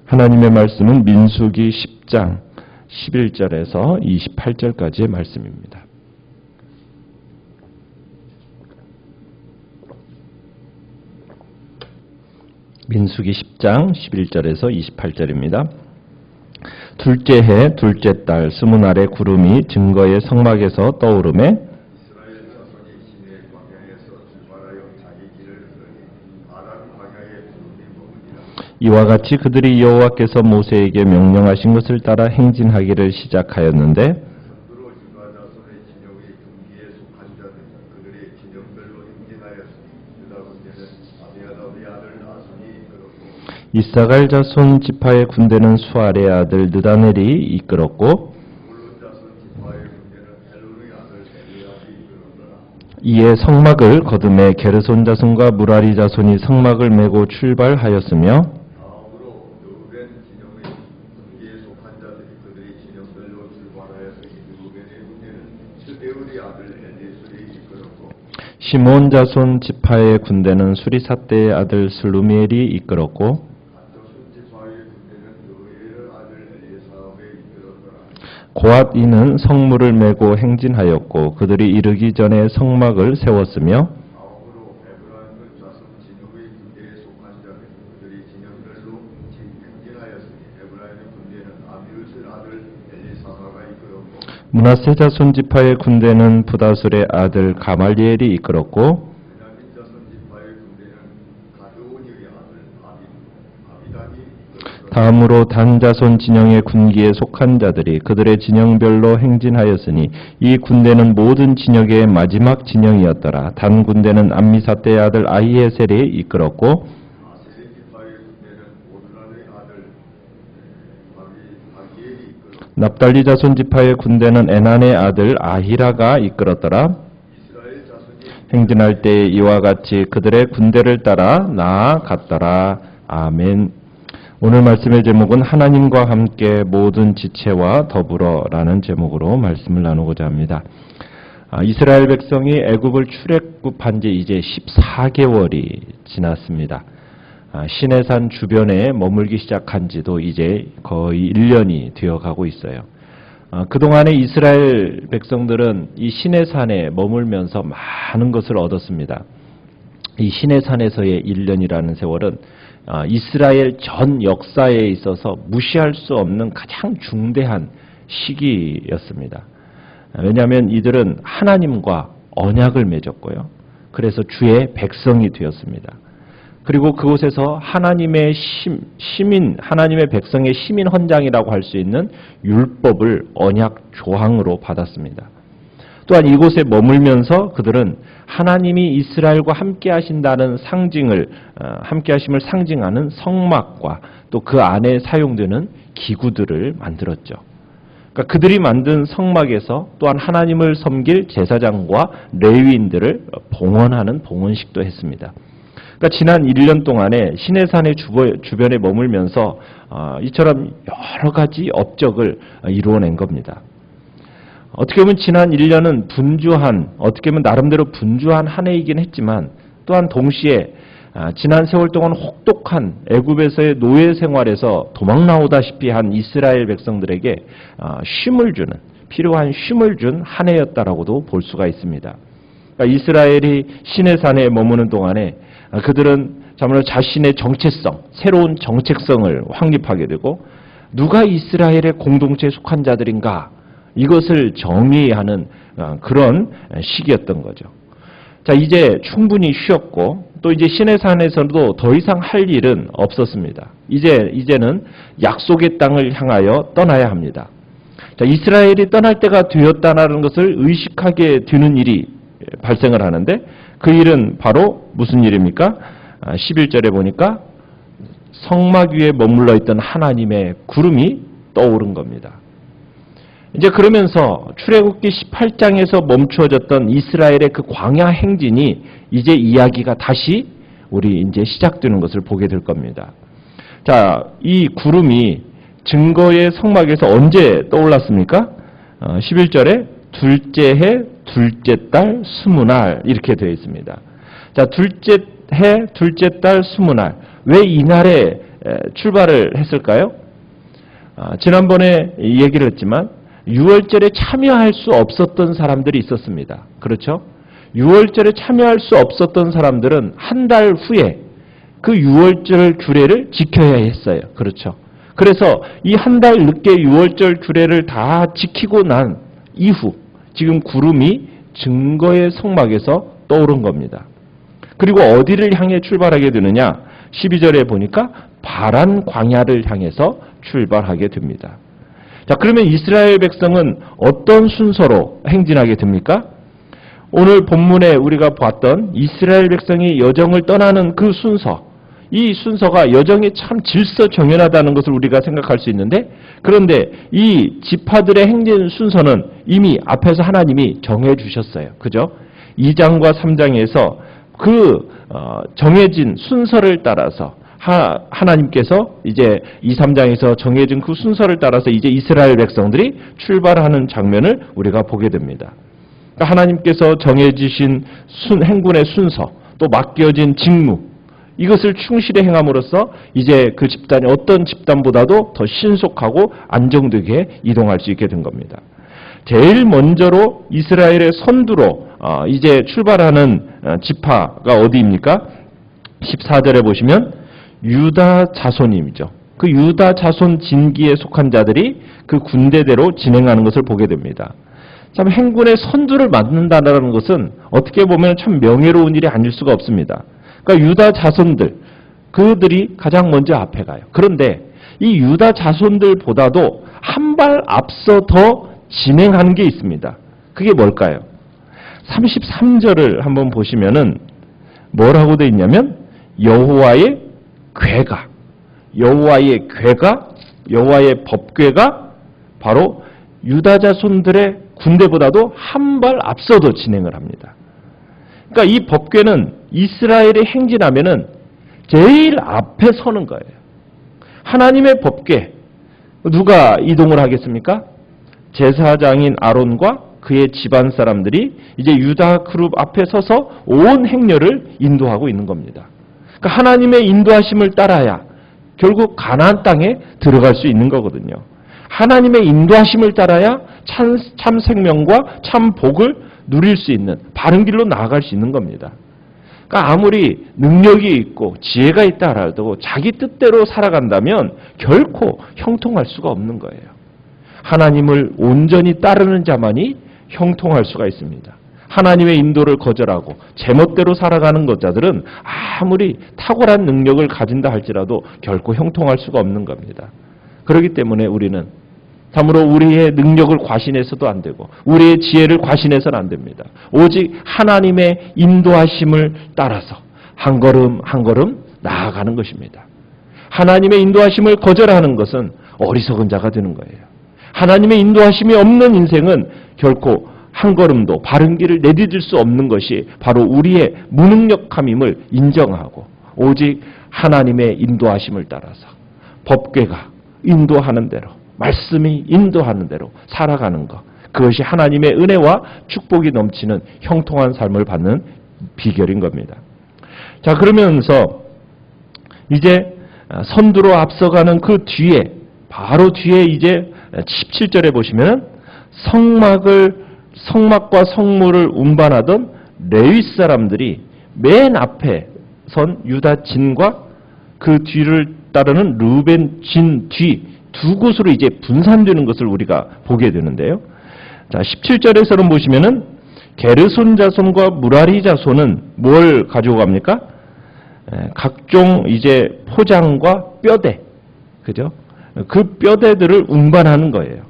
하나님의 말씀은 민수기 10장 11절에서 28절까지의 말씀입니다. 민수기 10장 11절에서 28절입니다. 둘째 해 둘째 달 스무 날에 구름이 증거의 성막에서 떠오르매 이와 같이 그들이 여호와께서 모세에게 명령하신 것을 따라 행진하기를 시작하였는데 이사갈 자손 지파의 군대는 수알의 아들 느다넬이 이끌었고 이에 성막을 거두매 게르손 자손과 무라리 자손이 성막을 메고 출발하였으며 시몬 자손 지파의 군대는 수리사대의 아들 슬루미엘이 이끌었고 고앗이는 성물을 메고 행진하였고 그들이 이르기 전에 성막을 세웠으며 므낫세 자손 지파의 군대는 부다술의 아들 가말리엘이 이끌었고 다음으로 단 자손 진영의 군기에 속한 자들이 그들의 진영별로 행진하였으니 이 군대는 모든 진영의 마지막 진영이었더라. 단 군대는 암미사대의 아들 아히에셀이 이끌었고 납달리 자손 지파의 군대는 에난의 아들 아히라가 이끌었더라. 행진할 때 이와 같이 그들의 군대를 따라 나아갔더라. 아멘. 오늘 말씀의 제목은 하나님과 함께 모든 지체와 더불어라는 제목으로 말씀을 나누고자 합니다. 이스라엘 백성이 애굽을 출애굽한 지 이제 14개월이 지났습니다. 시내산 주변에 머물기 시작한 지도 이제 거의 1년이 되어가고 있어요. 그동안에 이스라엘 백성들은 이 시내산에 머물면서 많은 것을 얻었습니다. 이 시내산에서의 1년이라는 세월은 이스라엘 전 역사에 있어서 무시할 수 없는 가장 중대한 시기였습니다. 왜냐하면 이들은 하나님과 언약을 맺었고요. 그래서 주의 백성이 되었습니다. 그리고 그곳에서 하나님의 시민, 하나님의 백성의 시민 헌장이라고 할 수 있는 율법을 언약 조항으로 받았습니다. 또한 이곳에 머물면서 그들은 하나님이 이스라엘과 함께 하신다는 상징을, 함께 하심을 상징하는 성막과 또 그 안에 사용되는 기구들을 만들었죠. 그러니까 그들이 만든 성막에서 또한 하나님을 섬길 제사장과 레위인들을 봉헌하는 봉헌식도 했습니다. 그러니까 지난 1년 동안에 시내산의 주변에 머물면서 이처럼 여러 가지 업적을 이루어낸 겁니다. 어떻게 보면 지난 1년은 어떻게 보면 나름대로 분주한 한 해이긴 했지만 또한 동시에 지난 세월 동안 혹독한 애굽에서의 노예 생활에서 도망 나오다시피 한 이스라엘 백성들에게 필요한 쉼을 준 한 해였다라고도 볼 수가 있습니다. 그러니까 이스라엘이 시내산에 머무는 동안에 그들은 참으로 자신의 정체성, 새로운 정체성을 확립하게 되고 누가 이스라엘의 공동체에 속한 자들인가 이것을 정의하는 그런 시기였던 거죠. 자, 이제 충분히 쉬었고 또 이제 시내산에서도 더 이상 할 일은 없었습니다. 이제는 약속의 땅을 향하여 떠나야 합니다. 자, 이스라엘이 떠날 때가 되었다는 것을 의식하게 되는 일이 발생을 하는데 그 일은 바로 무슨 일입니까? 11절에 보니까 성막 위에 머물러 있던 하나님의 구름이 떠오른 겁니다. 이제 그러면서 출애굽기 18장에서 멈추어졌던 이스라엘의 그 광야 행진이 이제 이야기가 다시 우리 이제 시작되는 것을 보게 될 겁니다. 자, 이 구름이 증거의 성막에서 언제 떠올랐습니까? 11절에 둘째 해 둘째 달 20날 이렇게 되어 있습니다. 자, 둘째 해 둘째 달 20날. 왜 이날에 출발을 했을까요? 지난번에 얘기를 했지만 6월절에 참여할 수 없었던 사람들이 있었습니다. 그렇죠? 6월절에 참여할 수 없었던 사람들은 한 달 후에 그 6월절 규례를 지켜야 했어요. 그렇죠? 그래서 이 한 달 늦게 6월절 규례를 다 지키고 난 이후 지금 구름이 증거의 성막에서 떠오른 겁니다. 그리고 어디를 향해 출발하게 되느냐? 12절에 보니까 바란 광야를 향해서 출발하게 됩니다. 자, 그러면 이스라엘 백성은 어떤 순서로 행진하게 됩니까? 오늘 본문에 우리가 봤던 이스라엘 백성이 여정을 떠나는 그 순서, 이 순서가 여정이 참 질서정연하다는 것을 우리가 생각할 수 있는데, 그런데 이 지파들의 행진 순서는 이미 앞에서 하나님이 정해 주셨어요. 그죠? 2장과 3장에서 그 정해진 순서를 따라서 하나님께서 이제 2, 3장에서 정해진 그 순서를 따라서 이제 이스라엘 백성들이 출발하는 장면을 우리가 보게 됩니다. 그러니까 하나님께서 정해주신 행군의 순서, 또 맡겨진 직무, 이것을 충실히 행함으로써 이제 그 집단이 어떤 집단보다도 더 신속하고 안정되게 이동할 수 있게 된 겁니다. 제일 먼저로 이스라엘의 선두로 이제 출발하는 지파가 어디입니까? 14절에 보시면 유다 자손임이죠. 그 유다 자손 진기에 속한 자들이 그 군대대로 진행하는 것을 보게 됩니다. 참 행군의 선두를 맡는다는 것은 어떻게 보면 참 명예로운 일이 아닐 수가 없습니다. 그러니까 유다 자손들, 그들이 가장 먼저 앞에 가요. 그런데 이 유다 자손들보다도 한 발 앞서 더 진행하는 게 있습니다. 그게 뭘까요? 33절을 한번 보시면은 뭐라고 되어 있냐면 여호와의 궤가, 여호와의 궤가, 여호와의 법궤가 바로 유다 자손들의 군대보다도 한 발 앞서도 진행을 합니다. 그러니까 이 법궤는 이스라엘이 행진하면은 제일 앞에 서는 거예요. 하나님의 법궤, 누가 이동을 하겠습니까? 제사장인 아론과 그의 집안 사람들이 이제 유다 그룹 앞에 서서 온 행렬을 인도하고 있는 겁니다. 그러니까 하나님의 인도하심을 따라야 결국 가나안 땅에 들어갈 수 있는 거거든요. 하나님의 인도하심을 따라야 참 생명과 참 복을 누릴 수 있는 바른 길로 나아갈 수 있는 겁니다. 그러니까 아무리 능력이 있고 지혜가 있다 하더라도 자기 뜻대로 살아간다면 결코 형통할 수가 없는 거예요. 하나님을 온전히 따르는 자만이 형통할 수가 있습니다. 하나님의 인도를 거절하고 제멋대로 살아가는 것자들은 아무리 탁월한 능력을 가진다 할지라도 결코 형통할 수가 없는 겁니다. 그렇기 때문에 우리는 참으로 우리의 능력을 과신해서도 안 되고 우리의 지혜를 과신해서는 안 됩니다. 오직 하나님의 인도하심을 따라서 한 걸음 한 걸음 나아가는 것입니다. 하나님의 인도하심을 거절하는 것은 어리석은 자가 되는 거예요. 하나님의 인도하심이 없는 인생은 결코 한 걸음도 바른 길을 내디딜 수 없는 것이 바로 우리의 무능력함임을 인정하고 오직 하나님의 인도하심을 따라서 법궤가 인도하는 대로 말씀이 인도하는 대로 살아가는 것, 그것이 하나님의 은혜와 축복이 넘치는 형통한 삶을 받는 비결인 겁니다. 자, 그러면서 이제 선두로 앞서가는 그 뒤에 바로 뒤에 이제 17절에 보시면 성막과 성물을 운반하던 레위 사람들이 맨 앞에 선 유다 진과 그 뒤를 따르는 르벤 진 뒤 두 곳으로 이제 분산되는 것을 우리가 보게 되는데요. 자, 17절에서는 보시면은 게르손 자손과 무라리 자손은 뭘 가지고 갑니까? 각종 이제 포장과 뼈대, 그죠? 그 뼈대들을 운반하는 거예요.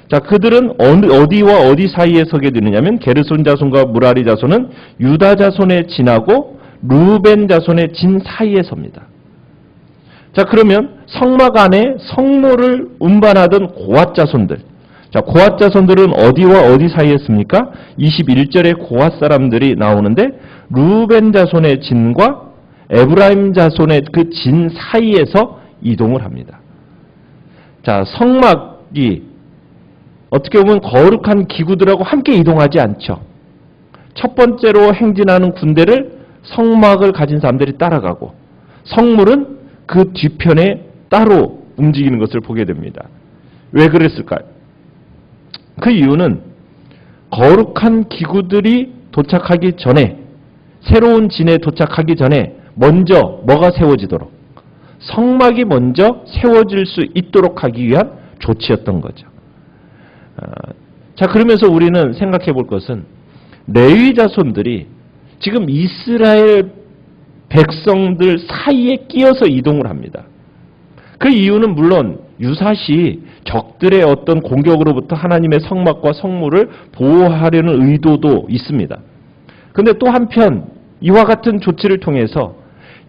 자, 그들은 어디와 어디 사이에 서게 되느냐면 게르손 자손과 무라리 자손은 유다 자손의 진하고 루벤 자손의 진 사이에 섭니다. 자, 그러면 성막 안에 성물을 운반하던 고앗 자손들. 자, 고앗 자손들은 어디와 어디 사이에 씁니까? 21절에 고앗 사람들이 나오는데 루벤 자손의 진과 에브라임 자손의 그 진 사이에서 이동을 합니다. 자, 성막이 어떻게 보면 거룩한 기구들하고 함께 이동하지 않죠. 첫 번째로 행진하는 군대를 성막을 가진 사람들이 따라가고 성물은 그 뒤편에 따로 움직이는 것을 보게 됩니다. 왜 그랬을까요? 그 이유는 거룩한 기구들이 도착하기 전에, 새로운 진에 도착하기 전에 먼저 뭐가 세워지도록, 성막이 먼저 세워질 수 있도록 하기 위한 조치였던 거죠. 자, 그러면서 우리는 생각해 볼 것은 레위 자손들이 지금 이스라엘 백성들 사이에 끼어서 이동을 합니다. 그 이유는 물론 유사시 적들의 어떤 공격으로부터 하나님의 성막과 성물을 보호하려는 의도도 있습니다. 그런데 또 한편 이와 같은 조치를 통해서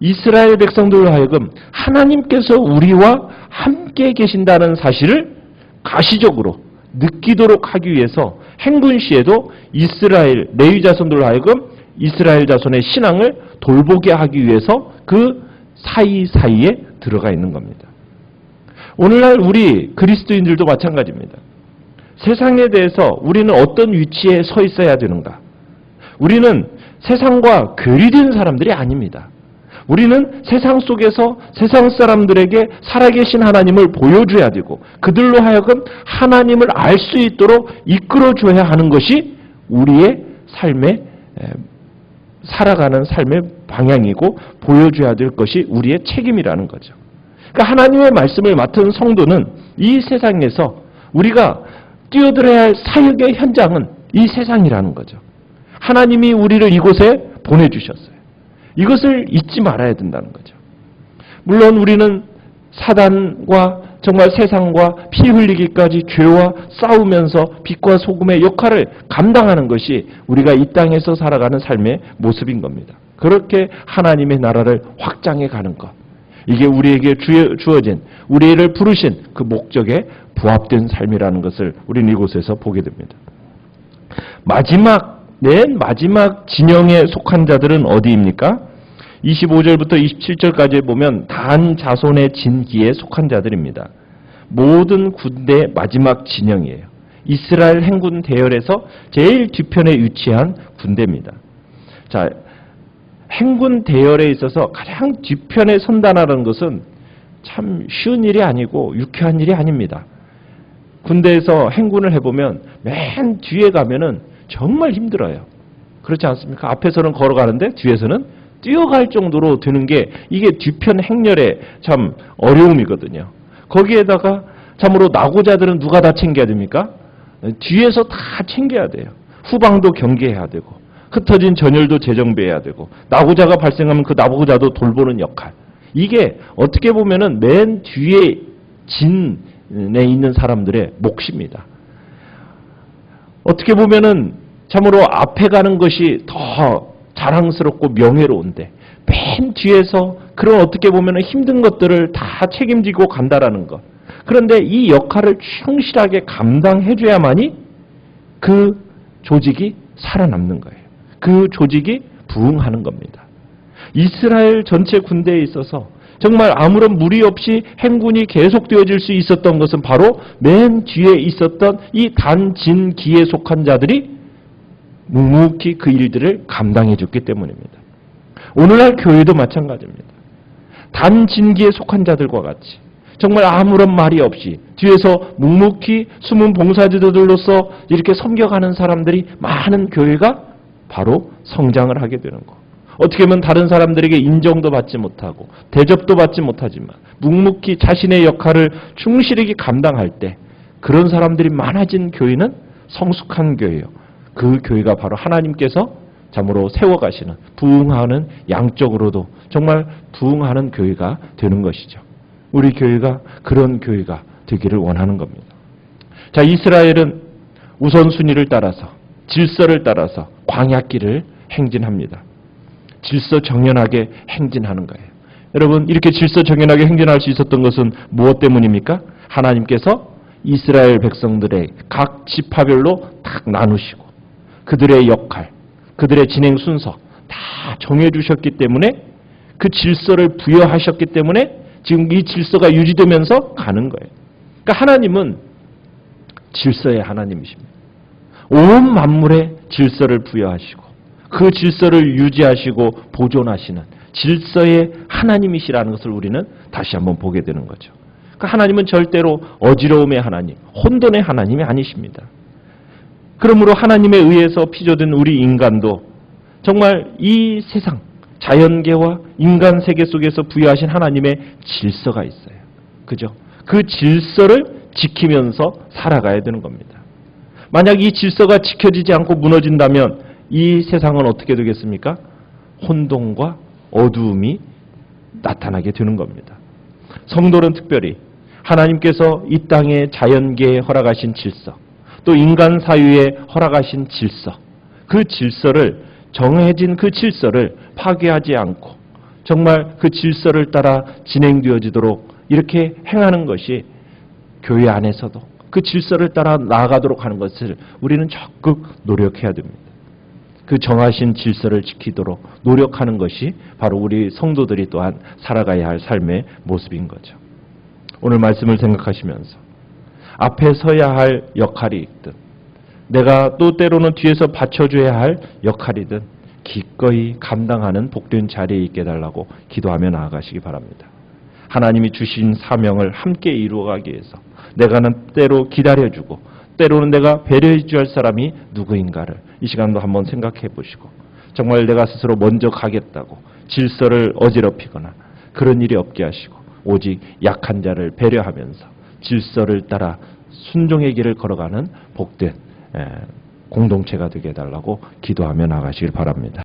이스라엘 백성들로 하여금 하나님께서 우리와 함께 계신다는 사실을 가시적으로 느끼도록 하기 위해서 행군 시에도 이스라엘 레위 자손들로 하여금 이스라엘 자손의 신앙을 돌보게 하기 위해서 그 사이사이에 들어가 있는 겁니다. 오늘날 우리 그리스도인들도 마찬가지입니다. 세상에 대해서 우리는 어떤 위치에 서 있어야 되는가? 우리는 세상과 괴리된 사람들이 아닙니다. 우리는 세상 속에서 세상 사람들에게 살아계신 하나님을 보여줘야 되고 그들로 하여금 하나님을 알 수 있도록 이끌어줘야 하는 것이 우리의 삶의 살아가는 삶의 방향이고 보여줘야 될 것이 우리의 책임이라는 거죠. 그러니까 하나님의 말씀을 맡은 성도는 이 세상에서 우리가 뛰어들어야 할 사역의 현장은 이 세상이라는 거죠. 하나님이 우리를 이곳에 보내주셨어요. 이것을 잊지 말아야 된다는 거죠. 물론 우리는 사단과 정말 세상과 피 흘리기까지 죄와 싸우면서 빛과 소금의 역할을 감당하는 것이 우리가 이 땅에서 살아가는 삶의 모습인 겁니다. 그렇게 하나님의 나라를 확장해 가는 것. 이게 우리에게 주어진, 우리를 부르신 그 목적에 부합된 삶이라는 것을 우리는 이곳에서 보게 됩니다. 맨 마지막 진영에 속한 자들은 어디입니까? 25절부터 27절까지 보면 단 자손의 진기에 속한 자들입니다. 모든 군대의 마지막 진영이에요. 이스라엘 행군 대열에서 제일 뒤편에 위치한 군대입니다. 자, 행군 대열에 있어서 가장 뒤편에 선다라는 것은 참 쉬운 일이 아니고 유쾌한 일이 아닙니다. 군대에서 행군을 해보면 맨 뒤에 가면은 정말 힘들어요. 그렇지 않습니까? 앞에서는 걸어가는데 뒤에서는 뛰어갈 정도로 되는 게 이게 뒤편 행렬의 참 어려움이거든요. 거기에다가 참으로 나고자들은 누가 다 챙겨야 됩니까? 뒤에서 다 챙겨야 돼요. 후방도 경계해야 되고 흩어진 전열도 재정비해야 되고 나고자가 발생하면 그 나고자도 돌보는 역할. 이게 어떻게 보면은 맨 뒤에 진에 있는 사람들의 몫입니다. 어떻게 보면은 참으로 앞에 가는 것이 더 자랑스럽고 명예로운데 맨 뒤에서 그런 어떻게 보면 힘든 것들을 다 책임지고 간다라는 것. 그런데 이 역할을 충실하게 감당해줘야만이 그 조직이 살아남는 거예요. 그 조직이 부흥하는 겁니다. 이스라엘 전체 군대에 있어서 정말 아무런 무리 없이 행군이 계속되어질 수 있었던 것은 바로 맨 뒤에 있었던 이 단진기에 속한 자들이 묵묵히 그 일들을 감당해 줬기 때문입니다. 오늘날 교회도 마찬가지입니다. 단진기에 속한 자들과 같이 정말 아무런 말이 없이 뒤에서 묵묵히 숨은 봉사자들로서 이렇게 섬겨가는 사람들이 많은 교회가 바로 성장을 하게 되는 거. 어떻게 보면 다른 사람들에게 인정도 받지 못하고 대접도 받지 못하지만 묵묵히 자신의 역할을 충실하게 감당할 때 그런 사람들이 많아진 교회는 성숙한 교회예요. 그 교회가 바로 하나님께서 참으로 세워가시는 부흥하는 양적으로도 정말 부흥하는 교회가 되는 것이죠. 우리 교회가 그런 교회가 되기를 원하는 겁니다. 자, 이스라엘은 우선순위를 따라서 질서를 따라서 광야길을 행진합니다. 질서정연하게 행진하는 거예요. 여러분, 이렇게 질서정연하게 행진할 수 있었던 것은 무엇 때문입니까? 하나님께서 이스라엘 백성들의 각 지파별로 딱 나누시고 그들의 역할, 그들의 진행 순서 다 정해주셨기 때문에 그 질서를 부여하셨기 때문에 지금 이 질서가 유지되면서 가는 거예요. 그러니까 하나님은 질서의 하나님이십니다. 온 만물에 질서를 부여하시고 그 질서를 유지하시고 보존하시는 질서의 하나님이시라는 것을 우리는 다시 한번 보게 되는 거죠. 그러니까 하나님은 절대로 어지러움의 하나님, 혼돈의 하나님이 아니십니다. 그러므로 하나님에 의해서 피조된 우리 인간도 정말 이 세상, 자연계와 인간 세계 속에서 부여하신 하나님의 질서가 있어요. 그죠? 그 질서를 지키면서 살아가야 되는 겁니다. 만약 이 질서가 지켜지지 않고 무너진다면 이 세상은 어떻게 되겠습니까? 혼돈과 어두움이 나타나게 되는 겁니다. 성도는 특별히 하나님께서 이 땅의 자연계에 허락하신 질서, 또 인간 사유에 허락하신 질서, 그 질서를, 정해진 그 질서를 파괴하지 않고 정말 그 질서를 따라 진행되어지도록 이렇게 행하는 것이 교회 안에서도 그 질서를 따라 나아가도록 하는 것을 우리는 적극 노력해야 됩니다. 그 정하신 질서를 지키도록 노력하는 것이 바로 우리 성도들이 또한 살아가야 할 삶의 모습인 거죠. 오늘 말씀을 생각하시면서 앞에 서야 할 역할이 있든 내가 또 때로는 뒤에서 받쳐줘야 할 역할이든 기꺼이 감당하는 복된 자리에 있게 해달라고 기도하며 나아가시기 바랍니다. 하나님이 주신 사명을 함께 이루어가기 위해서 내가는 때로 기다려주고 때로는 내가 배려해 줄 사람이 누구인가를 이 시간도 한번 생각해 보시고 정말 내가 스스로 먼저 가겠다고 질서를 어지럽히거나 그런 일이 없게 하시고 오직 약한 자를 배려하면서 질서를 따라 순종의 길을 걸어가는 복된 공동체가 되게 해달라고 기도하며 나가시길 바랍니다.